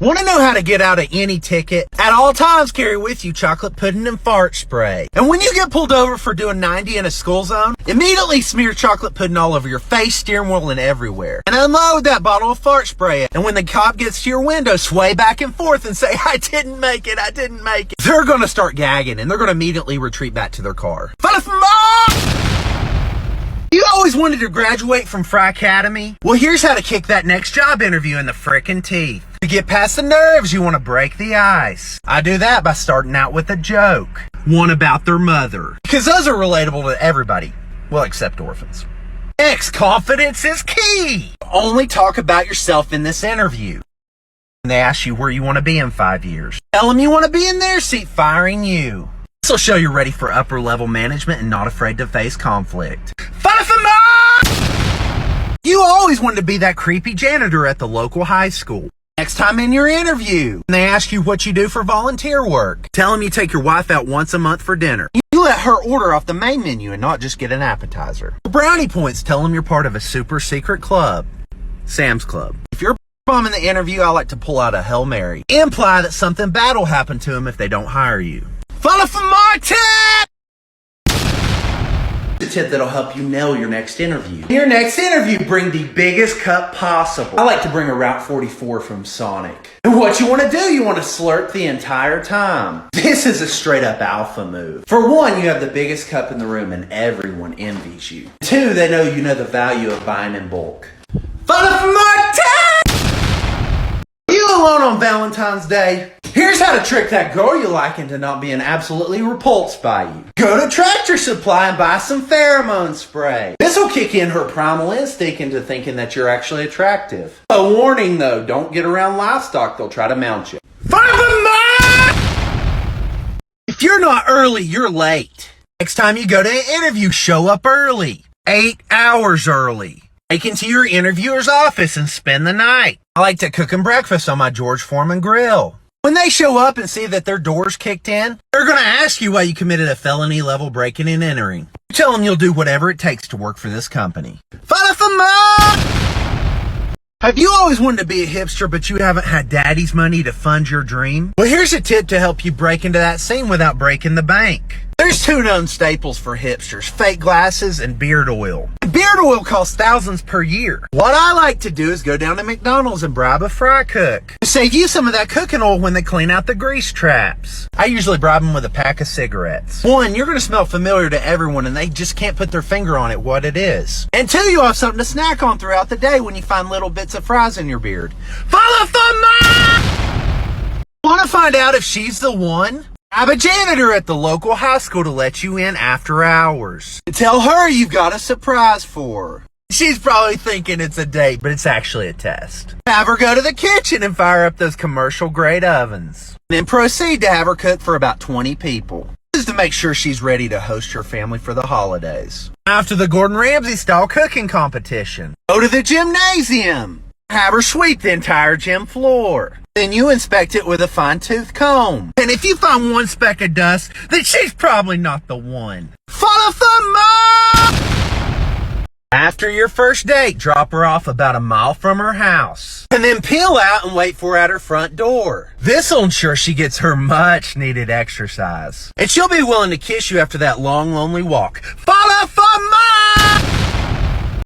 Want to know how to get out of any ticket? At all times, carry with you chocolate pudding and fart spray. And when you get pulled over for doing 90 in a school zone, immediately smear chocolate pudding all over your face, steering wheel, and everywhere. And unload that bottle of fart spray. And when the cop gets to your window, sway back and forth and say, I didn't make it. They're going to start gagging, and they're going to immediately retreat back to their car. You always wanted to graduate from Fry Academy? Well, here's how to kick that next job interview in the frickin' teeth. To get past the nerves, you want to break the ice. I do that by starting out with a joke. One about their mother. Because those are relatable to everybody. Well, except orphans. Next, confidence is key. Only talk about yourself in this interview. They ask you where you want to be in 5 years. Tell them you want to be in their seat firing you. This will show you're ready for upper level management and not afraid to face conflict. You always wanted to be that creepy janitor at the local high school. Next time in your interview, they ask you what you do for volunteer work. Tell them you take your wife out once a month for dinner. You let her order off the main menu and not just get an appetizer. For brownie points, tell them you're part of a super secret club. Sam's Club. If you're bombing the interview, I like to pull out a Hail Mary. Imply that something bad will happen to them if they don't hire you. Follow for more tips! The tip that'll help you nail your next interview. In your next interview, bring the biggest cup possible. I like to bring a Route 44 from Sonic. And what you want to do, you want to slurp the entire time. This is a straight up alpha move. For one, you have the biggest cup in the room and everyone envies you. Two, they know you know the value of buying in bulk. Follow for more tips! Are you alone on Valentine's Day? Here's how to trick that girl you like into not being absolutely repulsed by you. Go to Tractor Supply and buy some pheromone spray. This will kick in her primal instinct into thinking that you're actually attractive. A warning though, don't get around livestock, they'll try to mount you. If you're not early, you're late. Next time you go to an interview, show up early. 8 hours early. Take into your interviewer's office and spend the night. I like to cook them breakfast on my George Foreman grill. When they show up and see that their door's kicked in, they're going to ask you why you committed a felony level breaking and entering. You tell them you'll do whatever it takes to work for this company. Follow for more! Have you always wanted to be a hipster, but you haven't had daddy's money to fund your dream? Well, here's a tip to help you break into that scene without breaking the bank. There's two known staples for hipsters, fake glasses and beard oil. Beard oil costs thousands per year. What I like to do is go down to McDonald's and bribe a fry cook to save you some of that cooking oil when they clean out the grease traps. I usually bribe them with a pack of cigarettes. One, you're going to smell familiar to everyone and they just can't put their finger on it what it is. And two, you'll have something to snack on throughout the day when you find little bits of fries in your beard. Follow for more! Want to find out if she's the one? Have a janitor at the local high school to let you in after hours. Tell her you've got a surprise for her. She's probably thinking it's a date, but it's actually a test. Have her go to the kitchen and fire up those commercial grade ovens. Then proceed to have her cook for about 20 people. This is to make sure she's ready to host your family for the holidays. After the Gordon Ramsay style cooking competition, go to the gymnasium. Have her sweep the entire gym floor. Then you inspect it with a fine-tooth comb. And if you find one speck of dust, then she's probably not the one. Follow for more! After your first date, drop her off about a mile from her house. And then peel out and wait for her at her front door. This'll ensure she gets her much-needed exercise. And she'll be willing to kiss you after that long, lonely walk. Follow for more!